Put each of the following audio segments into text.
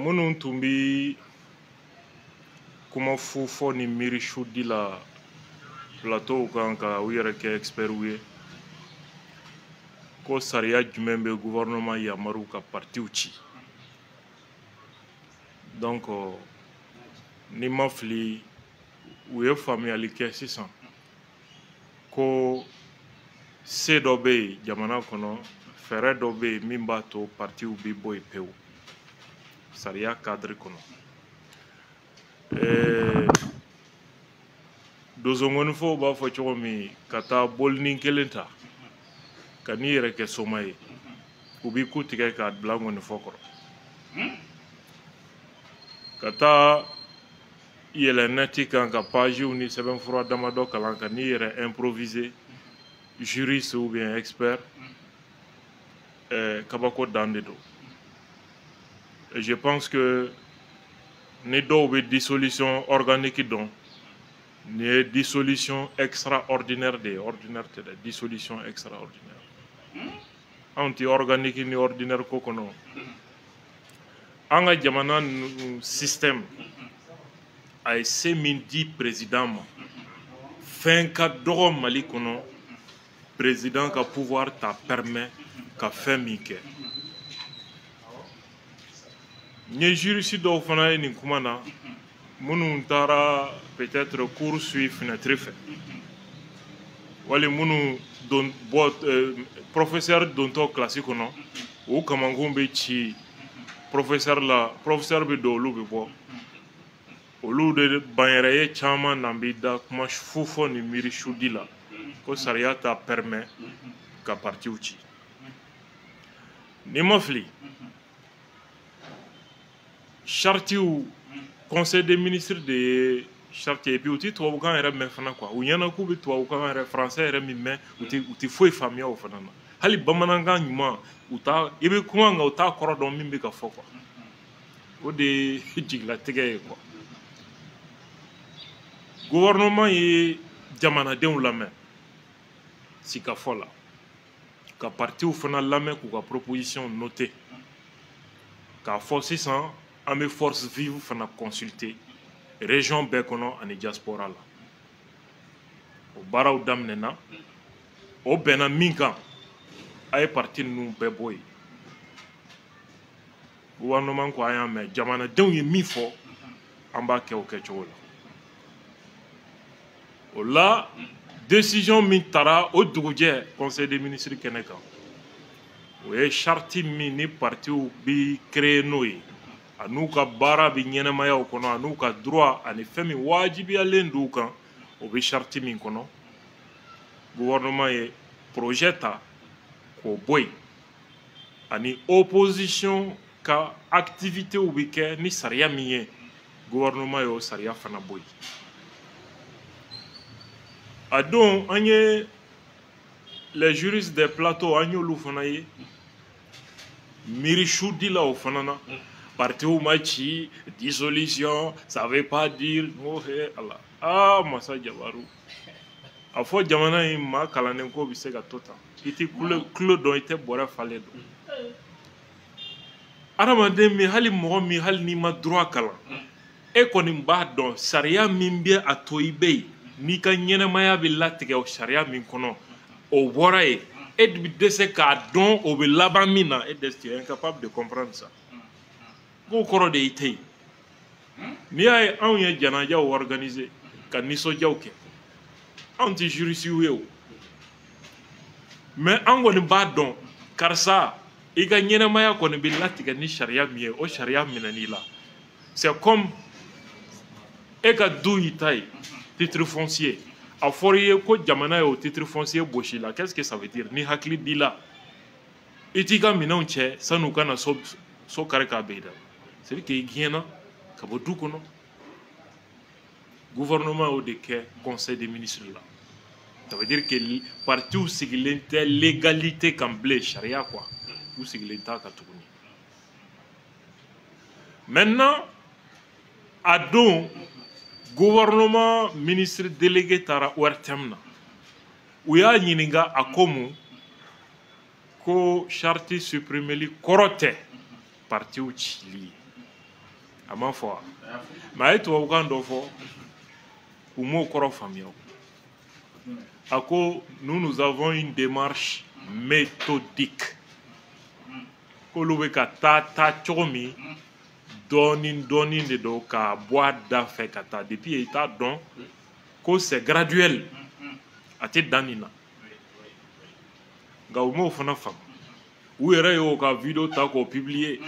minnu tun bɛ kuma fɔ ni miiri sudi la plateau kan ka u yɛrɛ kɛ experts ye ko sariya jumɛn bɛ gouvernement yamaru ka partiw ci donc ni ma fili u ye faamuyali kɛ sisan ko se dɔ bɛ yen jamana kɔnɔ fɛɛrɛ dɔ bɛ yen min b'a to partiw bɛ bɔ yen pewu sariya cadre kɔnɔ donsongonifɔw b'a fɔ cogo min ka taa bolinin kelen ta ka n'i yɛrɛ kɛ soma ye u b'i ku tigɛ k'a bila ŋɔnifɔ kɔrɔ ka taa yɛlɛ nɛti kan ka pagew ni sɛbɛnfura damadɔ kalan ka n'i yɛrɛ improviser juriste ou bien expert kabako dan de don et je pense que ni dɔw bɛ dissolution organique dɔn ni ye dissolution extraordinaire de ye ordinaire tɛ dɛ dissolution extraordinaire anw tɛ organique ni ordinaire ko kɔnɔ an ka jamana système a ye se min di président ma fɛn ka dɔgɔ Mali kɔnɔ président ka pouvoir t'a permet ka fɛn min kɛ n ye juriste dɔw fana ye nin kuma na minnu taara peut-être cours suivre fenêtre fɛ wali minnu professeur dontɔ classe kɔnɔ o kamankun bɛ ci professeur la professeur bɛ don olu bɛ bɔ olu de banyɛrɛye caman na bɛ da kuma fɔ ni miiri sudi la ko sariya t'a permet ka partiw ci ni ma fili chartiw conseil des ministres de ye charte et puis u ti tubabukan yɛrɛ mɛn fana quoi u ɲɛna k'u bɛ tubabukan yɛrɛ français yɛrɛ min mɛn u ti foyi faamuya o fana na hali bamanankan ɲuman i bɛ kuma nka u t'a kɔrɔ dɔn min bɛ ka fɔ quoi o de ye jigilatigɛ ye quoi gouvernement ye jamanadenw lamɛn sikafɔ la ka partiw fana lamɛn k'u ka proposition noter k'a fɔ sisan an bɛ force vive fana consulter région bɛɛ kɔnɔ ani diaspora la o baaraw daminɛna o bɛnna min kan a ye parti ninnu bɛɛ bɔ yen gouvernement ko a y'a mɛn jamanadenw ye min fɔ an b'a kɛ o kɛcogo la o la décision min taara o dugujɛ conseil des ministres kɛnɛ kan o ye charte min ni partiw bi créer n'o ye a n'u ka baara bɛ ɲɛnɛmayaw kɔnɔ a n'u ka droit ani fɛn min wajibiyalen d'u kan o bɛ charte min kɔnɔ gouvernement ye projet ta k'o bɔ yen ani opposition ka activitéw bɛ kɛ ni sariya min ye gouvernement y'o sariya fana bɔ yen a don an ye les juristes des plateaux an y'olu fana ye miiri sudilaw fana na partiw ma ci dissolution ça veut pas dire ngo he ala masa jabaru a fɔ jamana in maa kalannen ko bɛ se ka to tan i tɛ kulo dɔn i tɛ bɔrɛ falen dɔn adamaden min hali mɔgɔ min hali n'i ma droit kalan e kɔni b'a dɔn sariya min bɛ a to i bɛ yen n'i ka ɲɛnɛmaya bɛ latigɛ o sariya min kɔnɔ o bɔra yen e bɛ dɛsɛ k'a dɔn o bɛ laban min na e tu es incapable de comprendre ça k'o kɔrɔ de y'i tɛ yen n'i y'a ye anw ye janajaw organiser ka nisɔndiyaw kɛ anw tɛ jurisiw ye o mais an kɔni b'a dɔn karisa i ka ɲɛnɛmaya kɔni bɛ latigɛ ni sariya min ye o sariya minɛn'i la c'est comme e ka du y'i ta ye titre foncier a fɔra i ye ko jamana ye o titre foncier gosi la qu'est-ce que ça veut dire ni hakili b'i la i t'i ka minɛnw cɛ san'u ka na so kari k'a bɛɛ da c'est à dire que i gɛnna ka bɔ du kɔnɔ gouvernement y'o de kɛ conseil des ministres la ça veut dire que partiw sigilen tɛ légalité kan bilen sariya quoi u sigilen t'a kan tuguni maintenant a don gouvernement ministre délégué taara ORTM na u y'a ɲininka a ko mun ko charte supprimeli kɔrɔ tɛ partiw cili ye a ma fɔ mais a ye tubabukan dɔ fɔ u m'o kɔrɔ faamuya a ko nous avons une démarche méthodique k'olu bɛ ka taa cogo min dɔɔnin dɔɔnin de don k'a bɔ a da fɛ ka taa depuis i t'a dɔn ko c'est graduel a tɛ dan nin na nka u m'o fana faamu u yɛrɛ y'o ka video ta k'o publier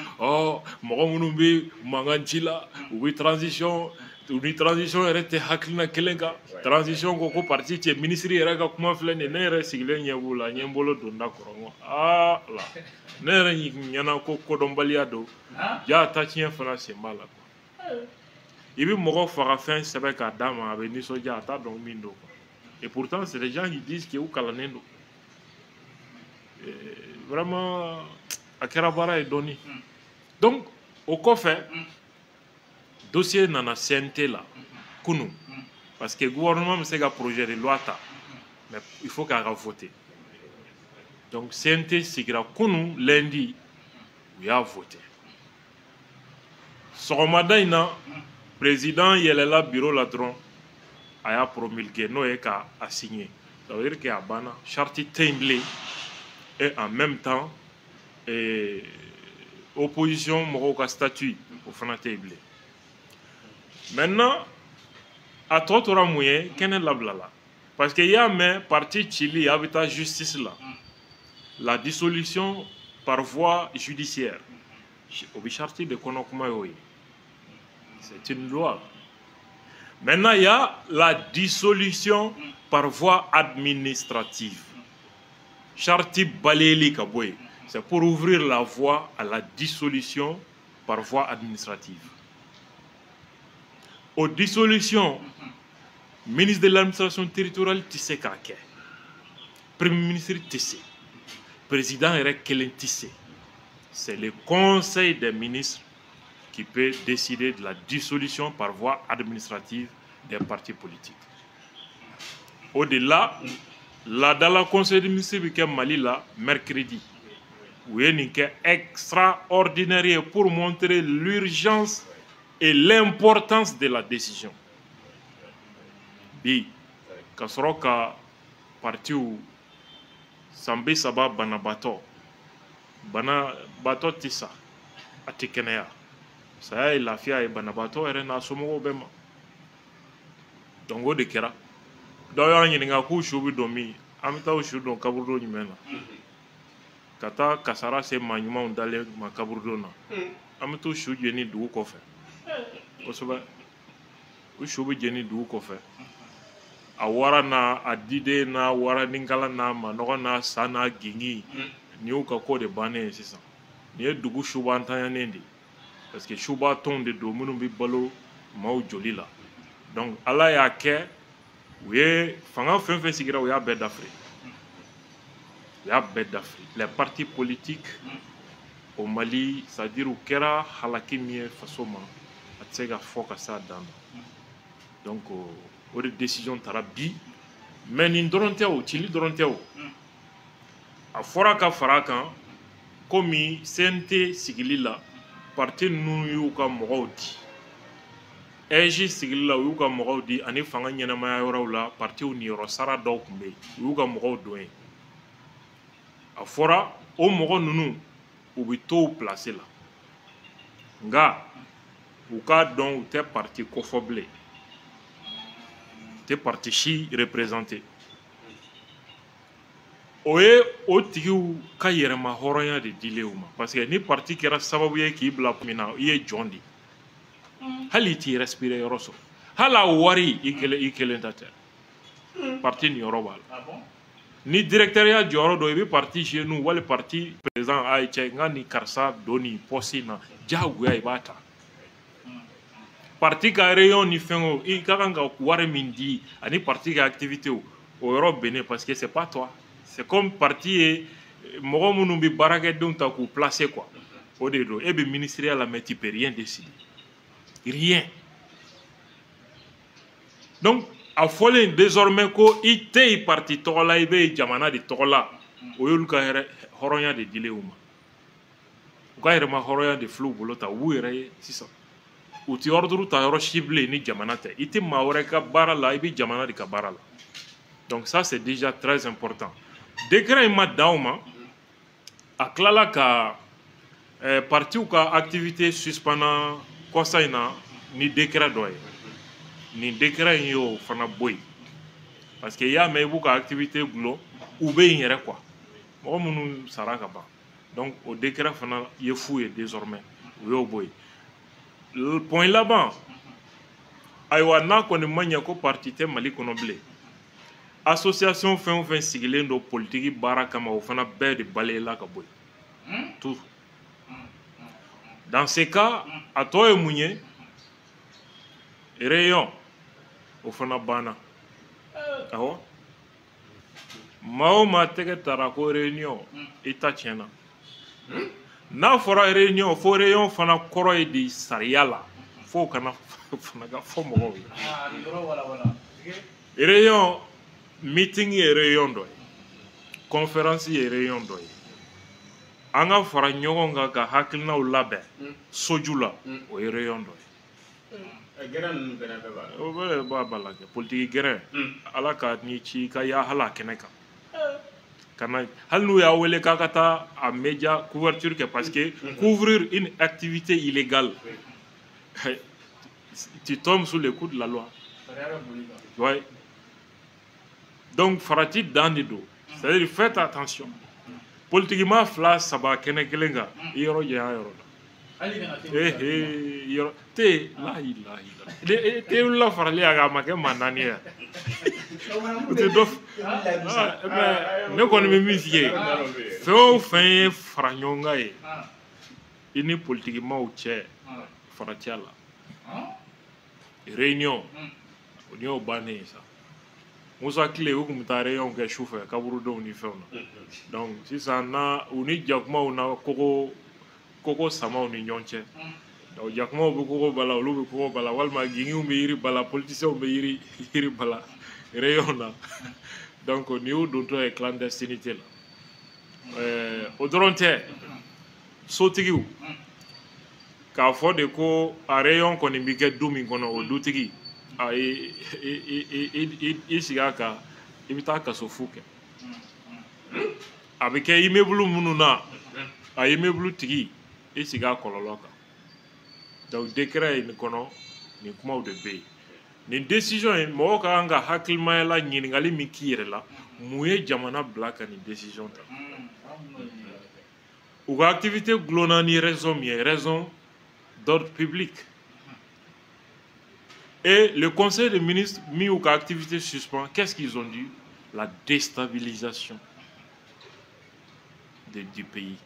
mɔgɔ minnu bɛ mankan ci la u bɛ transition u ni transition yɛrɛ tɛ hakilina kelen kan transition ko parti cɛ ministre yɛrɛ ka kuma filɛ nin ye ne yɛrɛ sigilen ɲɛ b'u la n ye n bolo don da kɔrɔ n ko la ne yɛrɛ ɲɛna ko kodɔnbaliya don ja ta tiɲɛ fana sen b'a la i bɛ mɔgɔ faga fɛn sɛbɛn k'a d'a ma a bɛ nisɔndiya a t'a dɔn min don et pourtant c'est des gens qui disent que u kalannen don vraiment a kɛra baara ye dɔɔni donc o kɔfɛ dossier nana CNT la kunu parce que gouvernement bɛ se ka projet de loi ta mais il faut k'a ka voter donc CNT sigira kunu lundi u y'a voter sɔgɔmada in na président yɛlɛla bureau la dɔrɔn a y'a promulgué n'o ye k'a signé ça veut dire que a banna charte tɛ yen bilen et en même temps opposition mɔgɔw ka statut o fana tɛ yen bilen maintenant a tɔ tora mun ye kɛnɛ labilala parce que i y'a mɛn parti cili a bɛ taa justice la dissolution par voie judiciaire o bɛ charte de kɔnɔ kuma y'o ye c'est une loi maintenant il y a la dissolution par voie administrative charte balayeli ka bɔ yen c'est pour ouvrir la voie à la dissolution par voie administrative. Aux dissolutions, ministre de l'administration territoriale tissé k'a kɛ, premier ministre tissé, président yɛrɛ kelen tissé. C'est le conseil des ministres qui peut décider de la dissolution par voie administrative des partis politiques. Au-delà, dans le conseil des ministres bi kɛ Mali la mercredi. U ye nin kɛ extraordinaire pour montrer l'urgence et l'importance de la décision. Bi ka sɔrɔ ka partiw sanbe saba banabaatɔ tɛ sa a tɛ kɛnɛya saya ye lafiya ye banabaatɔ yɛrɛ n'a somɔgɔw bɛɛ ma donc o de kɛra dɔw y'an ɲininka k'u su bɛ don min an bɛ taa u su don kaburudon jumɛn na ka taa kasara se maa ɲumanw dalen ma kaburudon na an bɛ t'u su jeni dugu kɔfɛ kosɛbɛ u su bɛ jeni dugu kɔfɛ a wara n'a a diden n'a wara ninkala n'a manɔgɔ n'a sa n'a gengi nin y'u ka ko de bannen ye sisan nin ye dugu subantanyanen de parce que suba tɔnw de don minnu bɛ balo maaw joli la donc ala y'a kɛ u ye fanga fɛn fɛn sigira u y'a bɛɛ dafiri u y'a bɛɛ dafiri les partis politiques au Mali c'est à dire u kɛra halaki min ye faso ma a tɛ se ka fɔ ka s'a dan na donc o de décision taara bi mais nin dɔrɔn tɛ o cili dɔrɔn tɛ o a fɔra ka fara a kan komi CNT sigili la parti ninnu y'u ka mɔgɔw di EJ sigili la u y'u ka mɔgɔw di ani fanga ɲɛnamaya yɔrɔw la partiw niyɔrɔ sara dɔw tun bɛ yen u y'u ka mɔgɔw don yen a fɔra o mɔgɔ ninnu u bɛ to u place la nka u k'a dɔn u tɛ parti kofɔ bilen u tɛ parti si représenté o ye o tigiw ka yɛrɛma hɔrɔnya de dilen u ma parce que ni parti kɛra sababu ye k'i bila min na i ye jɔn de hali i t'i respirer yɔrɔ sɔrɔ hali a wari i kelen ta tɛ parti niyɔrɔ b'a la ni directeur ya jɔyɔrɔ dɔ i bɛ parti chez nous wali parti président a ye cɛ n ka nin karisa don nin poste in na diyagoya i b'a ta parti ka réunion ni fɛn o i ka kan ka wari min di ani parti ka activité o yɔrɔ bennen parce que c'est pas toi c'est comme parti ye mɔgɔ minnu bɛ baarakɛdenw ta k'u placer quoi o de don e bɛ ministériel la mais tu peux rien décider rien donc a fɔlen désormais ko i tɛ yen parti tɔgɔ la i bɛ jamana de tɔgɔ la o y'olu ka hɔrɔnya de dilen u ma u ka yɛrɛma hɔrɔnya de filɛ u bolo ta u b'u yɛrɛ ye sisan u ti ordre ta yɔrɔ ciblé ni jamana tɛ i tɛ maa wɛrɛ ka baara la i bɛ jamana de ka baara la donc ça c'est déjà très important décret in ma dan o ma a tilala ka partiw ka activité suspendant kɔsa in na ni décret dɔ ye nin décret in y'o fana bɔ yen parce que i y'a mɛn i b'u ka activité gulon u bɛ yen yɛrɛ quoi mɔgɔ minnu sara ka ban donc o décret fana ye fu ye désormais u y'o bɔ yen point laban ayiwa n'a kɔni ma ɲɛ ko parti tɛ mali kɔnɔ bilen association fɛn o fɛn sigilen don politiki baara kama o fana bɛɛ de balayela ka bɔ yen tout dans ce cas a tɔ ye mun ye rayon o fana banna awɔ maa o maa tɛgɛ tara ko réunion i ta tiɲɛna n'a fɔra réunion fo réunion fana kɔrɔ ye de sariya la fo kana fana ka fɔ mɔgɔw ye réunion meeting ye réunion dɔ ye conférence ye réunion dɔ ye an ka fara ɲɔgɔn kan ka hakilinaw labɛn soju la o ye réunion dɔ ye o bɛɛ b'a la kɛ politiki gɛrɛ ala ka ni ci ka ya hala kɛnɛ kan kana hali n'u y'a wele k'a ka taa a média couverture kɛ parce que couvrir une activité illégale tu tombes sous les coups de la loi ouais. Donc farati dan de do c'est-à-dire faites attention politiquement fila saba kɛnɛ kelen kan i yɔrɔ janya yɔrɔ la yɔrɔ te lahi te wulila farali a ma kɛ maa naani ye o tɛ dɔ ne kɔni bɛ min f'i ye fɛn o fɛn ye fara ɲɔgɔn kan ye i ni politikimaw cɛ faratiya la réunion o ni y'o bannen ye sa Musa Tile u kun bɛ taa réunion kɛ su fɛ kaburudenw ni fɛnw na donc sisan na u ni jakumaw na koko samaw ni ɲɔgɔn cɛ donc jakumaw bɛ koko bala olu bɛ koko bala walima gingiw bɛ yiri bala politiciens bɛ yiri bala réunion na donc nin y'u dontɔ ye clandestinité la o dɔrɔn tɛ sotigiw k'a fɔ de ko a réunion kɔni bɛ kɛ du min kɔnɔ o dutigi i sigi a kan i bɛ taa kaso fu kɛ a bɛ kɛ immeuble minnu na a immeuble tigi i sigi a kɔlɔlɔ kan donc décret in kɔnɔ nin kumaw de bɛ yen nin décision in mɔgɔw ka kan ka hakilimaya ɲininkali min k'i yɛrɛ la mun ye jamana bila ka nin décision ta u ka activité gulonna ni raison min ye raison d'ordre public et le conseil des ministres mis ou activité suspend qu'est-ce qu'ils ont dit la déstabilisation du pays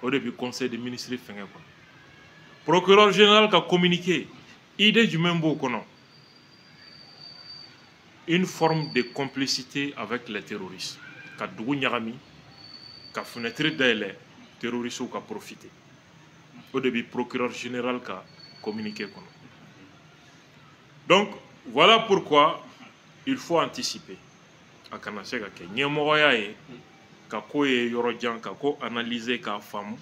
au début conseil des ministres fɛngɛ quoi procureur général ka communiqué idée jumɛn b'o kɔnɔ une forme de complicité avec les terroristes ka dugu ɲagami ka fenêtre dayɛlɛ terroristes ka profiter au début procureur général ka communiqué kɔnɔ donc voilà pourquoi il faut anticiper a kana se ka kɛ ɲɛmɔgɔya ye ka ko ye yɔrɔ jan ka ko analyser k'a faamu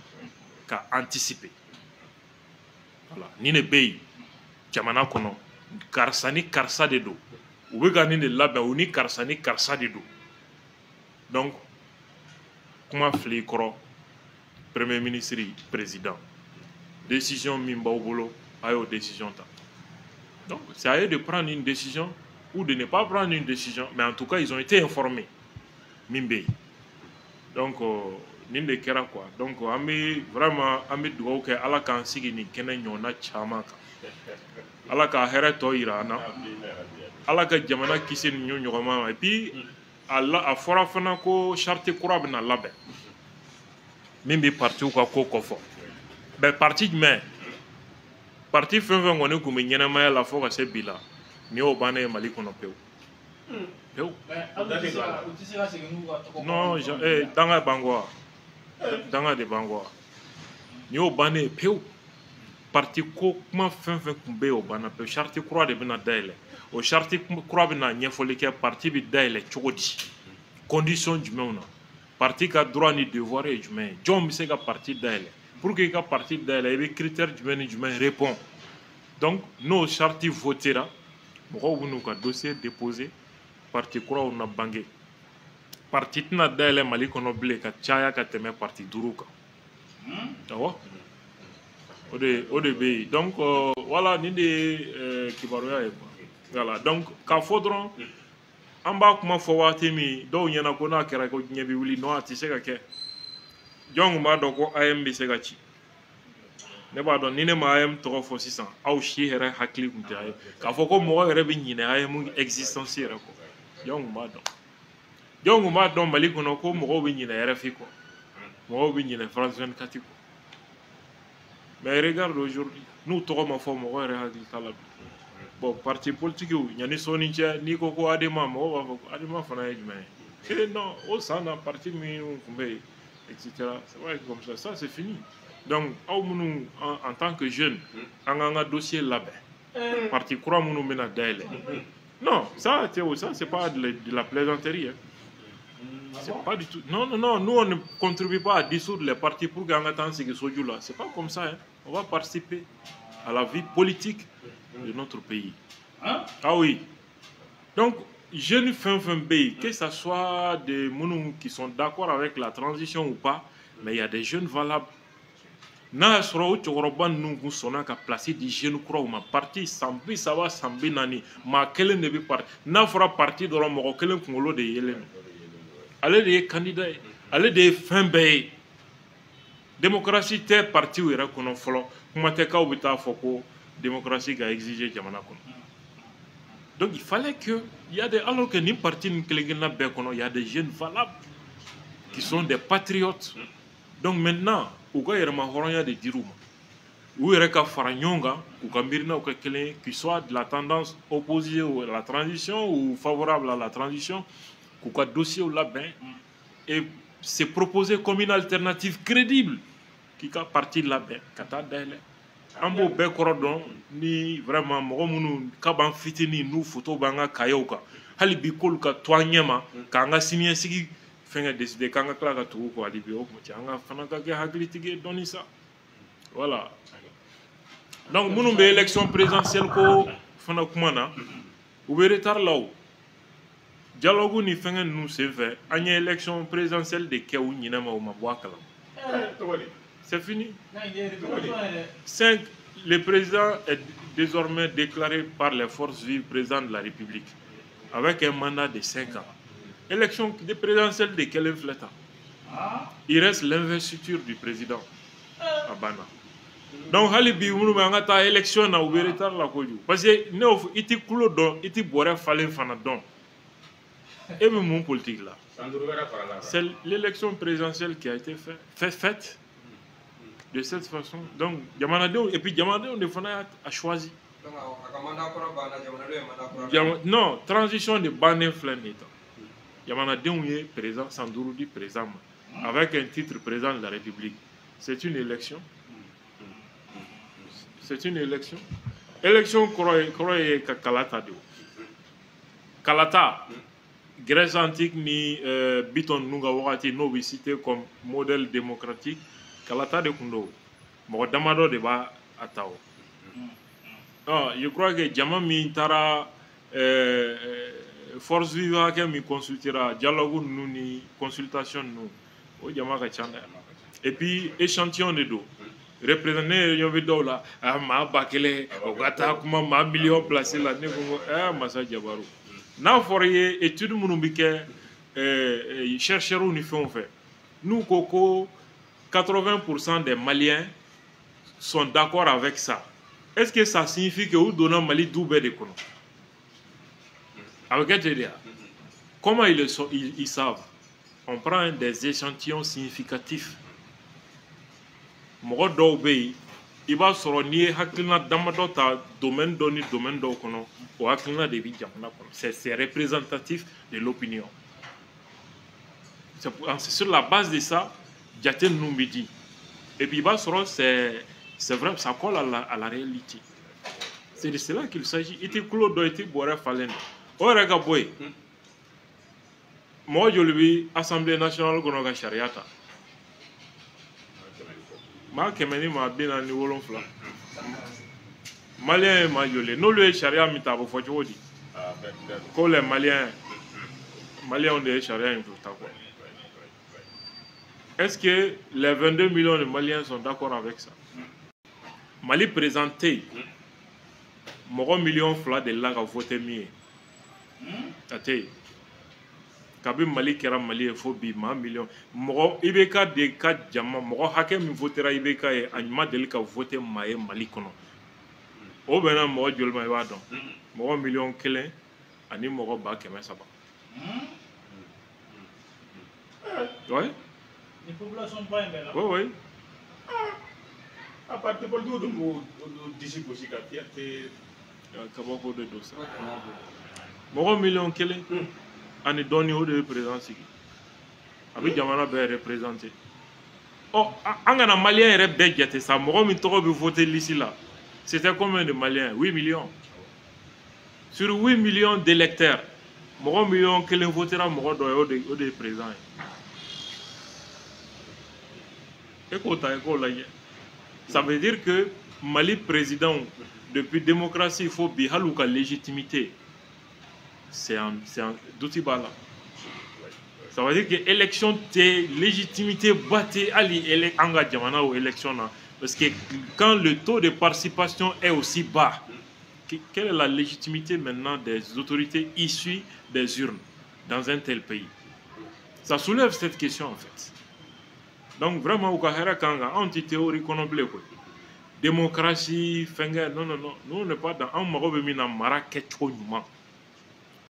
ka anticiper voilà nin de bɛ yen jamana kɔnɔ karisa ni karisa de don u bɛ ka nin de labɛn u ni karisa de don donc kuma filɛ i kɔrɔ premier ministre président décision min b'aw bolo a y'o décision ta donc c'est à eux de prendre une décision ou de ne pas prendre une décision mais en tout cas ils ont été informés min bɛ yen donc nin de kɛra quoi donc an bɛ vraiment an bɛ dugawu kɛ ala k'an sigi nin kɛnɛ ɲɔgɔnna caman kan ala ka hɛrɛ tɔ yira an na ala ka jamana kisi nin ɲɔgɔn ma et puis a fɔra fana ko charte kura bɛna labɛn min bɛ partiw ka ko kɔfɔ mais parti jumɛn parti fɛn fɛn kɔni tun bɛ ɲɛnɛmaya la fo ka se bi la nin y'o bannen ye mali kɔnɔ pewu pewu non danga bango wa danga de bango wa nin y'o bannen ye pewu parti ko kuma fɛn fɛn tun bɛ yen o banna pewu charte kura de bɛna dayɛlɛ o charte kura bɛna ɲɛfɔli kɛ parti bɛ dayɛlɛ cogo di condition jumɛnw na parti ka droit ni devoir ye jumɛn ye jɔn bɛ se ka parti dayɛlɛ pour que i ka parti dayɛlɛ i bɛ critère jumɛn ni jumɛn répond Donc, nos chartes votera, nous avons un dossier déposé, parti kura on a bangé. Parti tina dele mali kono blé ka chaya ka teme parti duruka. D'accord? ODB. Donc, voilà, ni de kibaruya. Voilà, donc, ka faudron, en bas, comment faut voir Timi, donc il y en a qu'on a qui raconte n'y a plus non, tu sais que John m'a donc AMB Segachi. Ne pas donc ni ne m'a AM 3600. Au chi here hakli kuntaye. Ka faut que moi rebi ni ne AM existentiel ko. John m'a donc mali kono ko mo bi ni ne RFI ko. Mo bi ni ne France 24 ko. Mais regarde aujourd'hui, nous trop ma forme mo hakli kala. Bon, parti politique, il y a ni soninche ni koko adema mo adema fana ejme. Non, au sein d'un parti etc. C'est vrai comme ça c'est fini. Donc, en tant que jeune, on a un dossier là-bas. Parti croit mon mena d'aile. Non, ça c'est pas de la plaisanterie. C'est pas du tout. Non, nous on ne contribue pas à dissoudre les partis pour gagner tant ce que ce là. C'est pas comme ça. Hein. On va participer à la vie politique de notre pays. Ah oui. Donc, jeunes fin pays, que ce soit des gens qui sont d'accord avec la transition ou pas, mais il y a des jeunes valables. Na sura o cɛkɔrɔba ninnu kun sɔnna ka place di jeune kuraw ma parti san 3 san 4 maa kelen de bɛ parti n'a fɔra parti dɔrɔn mɔgɔ kelen kunkolo de yelen don ale de ye candidat ye ale de ye fɛn bɛɛ ye démocratie tɛ partiw yɛrɛ kɔnɔ fɔlɔ kuma tɛ k'aw bɛ taa fɔ ko démocratie ka exiger jamana kɔnɔ donc il fallait que il y a des alors que nin parti nin kelen-kelenna bɛɛ kɔnɔ il y a des jeunes valables qui sont des patriotes donc maintenant u ka yɛrɛma hɔrɔnya de dir'u ma u yɛrɛ ka fara ɲɔgɔn kan k'u ka miirinaw kɛ kelen qui soit de la tendance opposée à la transition ou favorable à la transition k'u ka dossier labɛn et se proposer comme une alternative crédible k'i ka parti labɛn ka taa dayɛlɛ an b'o bɛɛ kɔrɔ dɔn ni vraiment mɔgɔ minnu ka b'an fitinin n'u photo b'an ka kayew kan hali bi k'olu ka to an ɲɛ ma k'an ka siniɲɛsigi fɛngɛ décider k'an ka tila ka tugu kɔ hali bi o kuma cɛ an ka fana ka kɛ hakilitigi ye dɔɔni sa voilà donc minnu bɛ élection présidentielle ko fana kuma na u bɛ retard la o dialogue ni fɛngɛ ninnu senfɛ an ye élection présidentielle de kɛ u ɲinɛ ma o ma bɔ a kalama c'est fini 5 le président est désormais déclaré par les forces vives président de la République avec un mandat de 5 ans. Élection présidentielle de quel fleta? Il reste l'investiture du président à Bana. Donc, Halibi, nous avons une élection na ouverture la koju. Parce que nous iti kulo don, iti bore falen fana don. Et même mon politique là. C'est l'élection présidentielle qui a été faite de cette façon. Donc, Yamanadeo, et puis Yamanadeo, on a choisi. Non, transition de Banen Flaneta. Yamanadeo est président, Sandurudi président, avec un titre président de la République. C'est une élection. C'est une élection. Élection Koroye Kalata. Kalata, Grèce antique ni Biton Nungawati, nous cité comme modèle démocratique. Kalata de Kundo. Moradamado de Ba Atao. Je crois que Djama Mintara force vive qui me consultera, dialogue nous ni consultation nous. O Djama Kachanda. Et puis échantillon de dos. Représenter Yovido là, ma bakele, Ogata, comment ma million placé là, Massa Diabaru. N'a foré étude mounubike, chercherons nous font fait. Nous, Coco, 80% des Maliens sont d'accord avec ça. Est-ce que ça signifie que vous donnez Mali double de Kono? Avec quel comment ils savent? On prend des échantillons significatifs. Mɔgɔ dɔw bɛ yen I b'a sɔrɔ n'i ye hakilina damadɔ ta domaine dɔ ni domaine dɔw kɔnɔ o hakilina de bɛ jamana kɔnɔ c'est représentatif de l'opinion c'est sur la base de ça jate ninnu bɛ di et puis I b'a sɔrɔ c'est vrai ça colle à la réalité c'est de cela qu'il s'agit I tɛ kulo dɔn I tɛ bɔrɛ falen o yɛrɛ ka bɔ yen mɔgɔ joli bɛ assemblée nationale kɔnɔ ka sariya ta ma kɛmɛ ni maa 47 Maliens majolé nous le charia mitabo fo jodi ko les Maliens ont des charia injouta quoi. Est-ce que les 22 millions de Maliens sont d'accord avec ça? Mali présenté mon million fla de là à voter mieux. Ate Kabi Mali kera Mali fo bi ma million mo ibeka de ka jama mo hakem mi votera ibeka e anyma del ka voter maye Mali kono. O bena mo jolma wa don. Mo million kelen ani mo ba keme saba. Ouais. Les populations pas là. Oui, oui. À partir de l'eau, d'ici aussi, il y a des. Comment vous dites ça? Mon million kele, ani doni o de présence ici. Avec Jamana be représenté. Oh, angana Malien rep de jete ça. Mon mi toko be voter ici là. C'était combien de Maliens? 8 millions. Sur 8 millions d'électeurs, mon million kele votera mon o de présent. Ça veut dire que Mali président, depuis démocratie, il faut bien la légitimité. C'est un d'outibala. Ça veut dire que l'élection, légitimité, battez ali engagement aux élections. Parce que quand le taux de participation est aussi bas, quelle est la légitimité maintenant des autorités issues des urnes dans un tel pays? Ça soulève cette question en fait. Donc vraiment, au Kahara Kanga, anti-théorie qu'on oublie quoi. Démocratie, Fenger, non, nous on n'est pas dans un Marobemina Maraket Chouman.